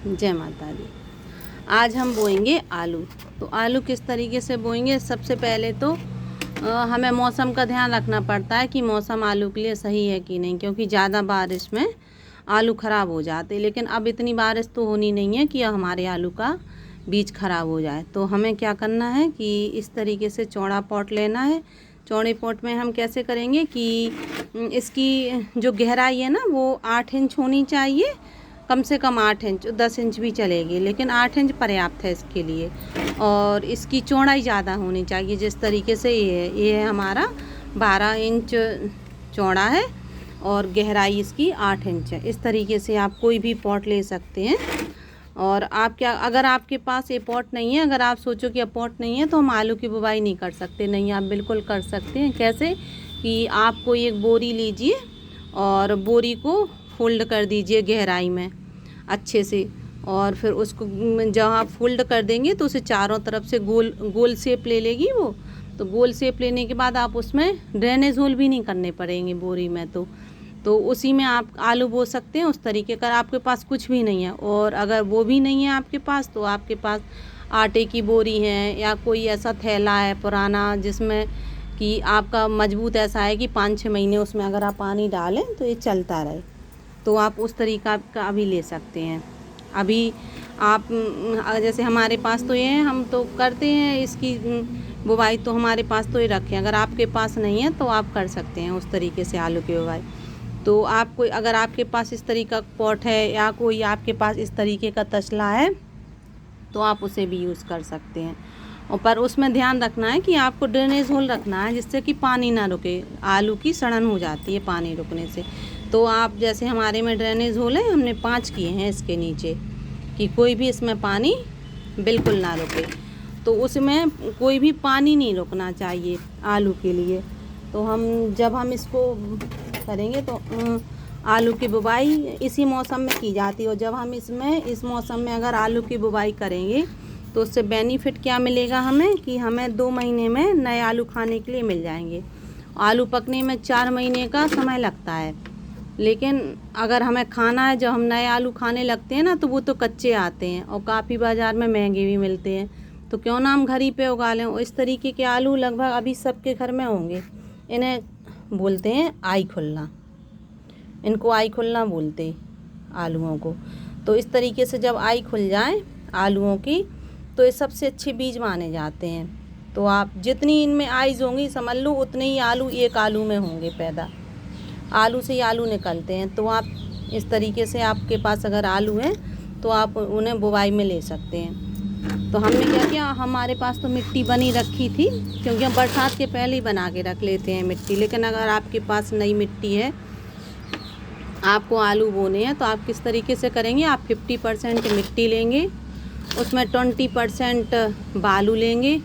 जय माता दी। आज हम बोएंगे आलू। तो आलू किस तरीके से बोएंगे? सबसे पहले तो हमें मौसम का ध्यान रखना पड़ता है कि मौसम आलू के लिए सही है कि नहीं, क्योंकि ज़्यादा बारिश में आलू ख़राब हो जाते। लेकिन अब इतनी बारिश तो होनी नहीं है कि हमारे आलू का बीज ख़राब हो जाए। तो हमें क्या करना है कि इस तरीके से चौड़ा पॉट लेना है। चौड़े पॉट में हम कैसे करेंगे कि इसकी जो गहराई है ना वो 8 इंच होनी चाहिए, कम से कम 8 इंच, 10 इंच भी चलेगी, लेकिन 8 इंच पर्याप्त है इसके लिए। और इसकी चौड़ाई ज़्यादा होनी चाहिए। जिस तरीके से ये है हमारा 12 इंच चौड़ा है और गहराई इसकी 8 इंच है। इस तरीके से आप कोई भी पॉट ले सकते हैं। और आप क्या, अगर आपके पास ये पॉट नहीं है, अगर आप सोचो कि अब पॉट नहीं है तो हम आलू की बुवाई नहीं कर सकते, नहीं, आप बिल्कुल कर सकते हैं। कैसे कि आप कोई एक बोरी लीजिए और बोरी को फोल्ड कर दीजिए गहराई में अच्छे से, और फिर उसको जब आप फोल्ड कर देंगे तो उसे चारों तरफ से गोल गोल शेप ले लेगी वो। तो गोल शेप लेने के बाद आप उसमें ड्रेनेज होल भी नहीं करने पड़ेंगे बोरी में, तो उसी में आप आलू बो सकते हैं उस तरीके का। आपके पास कुछ भी नहीं है, और अगर वो भी नहीं है आपके पास, तो आपके पास आटे की बोरी है या कोई ऐसा थैला है पुराना जिसमें कि आपका मजबूत ऐसा है कि 5-6 महीने उसमें अगर आप पानी डालें तो ये चलता रहे, तो आप उस तरीका का भी ले सकते हैं। अभी आप जैसे हमारे पास तो ये है, हम तो करते हैं इसकी बुवाई, तो हमारे पास तो ये रखें। अगर आपके पास नहीं है तो आप कर सकते हैं उस तरीके से आलू की बुवाई। तो आप कोई, अगर आपके पास इस तरीका का पॉट है या कोई आपके पास इस तरीके का तसला है तो आप उसे भी यूज़ कर सकते हैं। और पर उसमें ध्यान रखना है कि आपको ड्रेनेज होल रखना है जिससे कि पानी ना रुके। आलू की सड़न हो जाती है पानी रुकने से। तो आप जैसे हमारे में ड्रेनेज होल है, हमने 5 किए हैं इसके नीचे, कि कोई भी इसमें पानी बिल्कुल ना रुके। तो उसमें कोई भी पानी नहीं रुकना चाहिए आलू के लिए। तो जब हम इसको करेंगे तो आलू की बुवाई इसी मौसम में की जाती है। और जब हम इस मौसम में अगर आलू की बुवाई करेंगे तो उससे बेनिफिट क्या मिलेगा हमें कि हमें 2 महीने में नए आलू खाने के लिए मिल जाएंगे। आलू पकने में 4 महीने का समय लगता है, लेकिन अगर हमें खाना है, जब हम नए आलू खाने लगते हैं ना तो वो तो कच्चे आते हैं और काफ़ी बाज़ार में महंगे भी मिलते हैं। तो क्यों ना हम घर ही पे उगा लें। और इस तरीके के आलू लगभग अभी सबके घर में होंगे। इन्हें बोलते हैं आई खुलना, इनको आई खुलना बोलते हैं आलूओं को। तो इस तरीके से जब आई खुल जाए आलूओं की तो ये सबसे अच्छे बीज माने जाते हैं। तो आप जितनी इनमें आइज़ होंगी समझ लो उतने ही आलू एक आलू में होंगे पैदा। आलू से ही आलू निकलते हैं। तो आप इस तरीके से, आपके पास अगर आलू है तो आप उन्हें बुवाई में ले सकते हैं। तो हमने क्या किया, हमारे पास तो मिट्टी बनी रखी थी, क्योंकि हम बरसात के पहले ही बना के रख लेते हैं मिट्टी। लेकिन अगर आपके पास नई मिट्टी है, आपको आलू बोने हैं, तो आप किस तरीके से करेंगे, आप 50% मिट्टी लेंगे, उसमें 20% बालू लेंगे।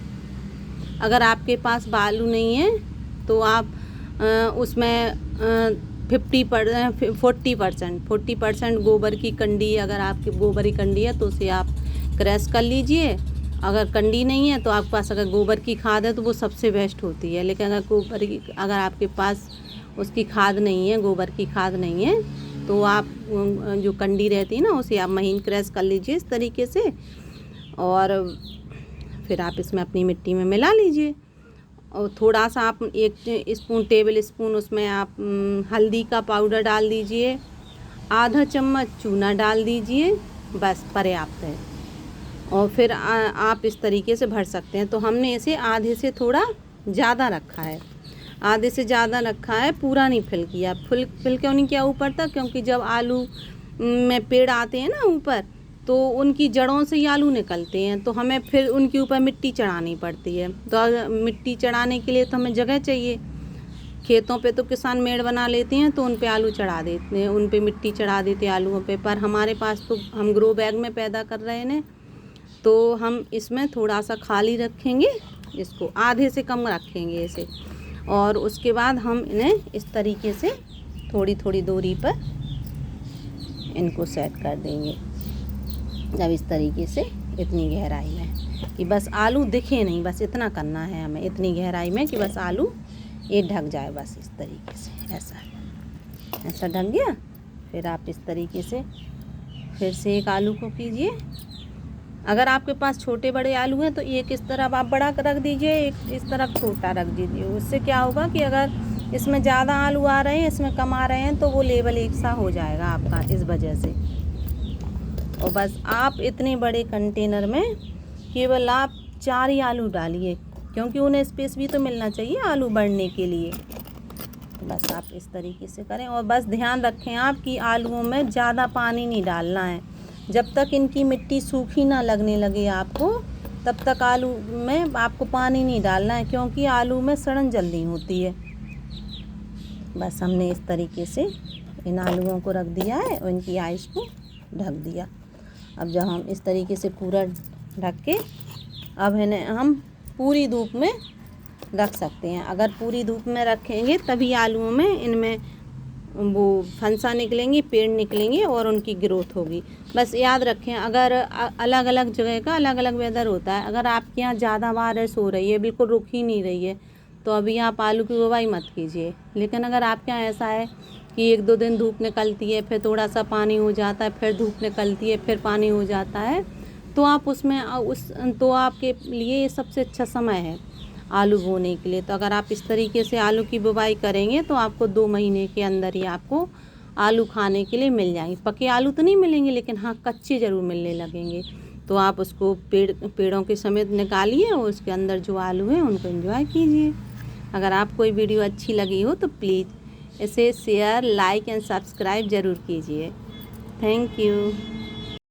अगर आपके पास बालू नहीं है तो आप उसमें 40% गोबर की कंडी, अगर आपकी गोबर की कंडी है तो उसे आप क्रैश कर लीजिए। अगर कंडी नहीं है तो आपके पास अगर गोबर की खाद है तो वो सबसे बेस्ट होती है। लेकिन अगर आपके पास उसकी खाद नहीं है, गोबर की खाद नहीं है, तो आप जो कंडी रहती है ना उसे आप महीन क्रैश कर लीजिए इस तरीके से। और फिर आप इसमें अपनी मिट्टी में मिला लीजिए। और थोड़ा सा आप 1 टेबल स्पून उसमें आप हल्दी का पाउडर डाल दीजिए, आधा चम्मच चूना डाल दीजिए, बस पर्याप्त है। और फिर आप इस तरीके से भर सकते हैं। तो हमने इसे आधे से थोड़ा ज़्यादा रखा है, आधे से ज़्यादा रखा है, पूरा नहीं फिल किया। फिल क्यों नहीं किया ऊपर तक, क्योंकि जब आलू में पेड़ आते हैं ना ऊपर, तो उनकी जड़ों से ही आलू निकलते हैं, तो हमें फिर उनके ऊपर मिट्टी चढ़ानी पड़ती है। तो मिट्टी चढ़ाने के लिए तो हमें जगह चाहिए। खेतों पे तो किसान मेड़ बना लेते हैं, तो उन पे आलू चढ़ा देते हैं, उन पे मिट्टी चढ़ा देते हैं आलूओं पे। पर हमारे पास तो हम ग्रो बैग में पैदा कर रहे हैं, तो हम इसमें थोड़ा सा खाली रखेंगे, इसको आधे से कम रखेंगे इसे। और उसके बाद हम इन्हें इस तरीके से थोड़ी थोड़ी दूरी पर इनको सेट कर देंगे। जब इस तरीके से इतनी गहराई में कि बस आलू दिखे नहीं, बस इतना करना है हमें, इतनी गहराई में कि बस आलू ये ढक जाए, बस इस तरीके से। ऐसा ढक गया। फिर आप इस तरीके से फिर से एक आलू को कीजिए। अगर आपके पास छोटे बड़े आलू हैं तो एक इस तरफ आप बड़ा रख दीजिए, एक इस तरफ छोटा रख दीजिए। उससे क्या होगा कि अगर इसमें ज़्यादा आलू आ रहे हैं, इसमें कम आ रहे हैं, तो वो लेवल एक सा हो जाएगा आपका इस वजह से। और बस आप इतने बड़े कंटेनर में केवल आप 4 ही आलू डालिए, क्योंकि उन्हें स्पेस भी तो मिलना चाहिए आलू बढ़ने के लिए। तो बस आप इस तरीके से करें। और बस ध्यान रखें आप कि आलूओं में ज़्यादा पानी नहीं डालना है। जब तक इनकी मिट्टी सूखी ना लगने लगे आपको, तब तक आलू में आपको पानी नहीं डालना है, क्योंकि आलू में सड़न जल्दी होती है। बस हमने इस तरीके से इन आलूओं को रख दिया है और इनकी आइस को ढक दिया। अब जब हम इस तरीके से पूरा ढक के अब इन्हें हम पूरी धूप में रख सकते हैं। अगर पूरी धूप में रखेंगे तभी आलूओं में इनमें वो फंसा निकलेंगी, पेड़ निकलेंगे और उनकी ग्रोथ होगी। बस याद रखें, अगर अलग अलग जगह का अलग अलग वेदर होता है। अगर आपके यहाँ ज़्यादा बारिश हो रही है, बिल्कुल रुक ही नहीं रही है, तो अभी आप आलू की बुवाई मत कीजिए। लेकिन अगर आपके यहाँ ऐसा है कि 1-2 दिन धूप निकलती है, फिर थोड़ा सा पानी हो जाता है, फिर धूप निकलती है, फिर पानी हो जाता है, तो आप उसमें तो आपके लिए ये सबसे अच्छा समय है आलू बोने के लिए। तो अगर आप इस तरीके से आलू की बुवाई करेंगे तो आपको 2 महीने के अंदर ही आपको आलू खाने के लिए मिल जाएंगे। पके आलू तो नहीं मिलेंगे, लेकिन हाँ कच्चे ज़रूर मिलने लगेंगे। तो आप उसको पेड़ों के समेत निकालिए और उसके अंदर जो आलू हैं उनको एंजॉय कीजिए। अगर आपको ये वीडियो अच्छी लगी हो तो प्लीज़ इसे शेयर, लाइक एंड सब्सक्राइब ज़रूर कीजिए। Thank you.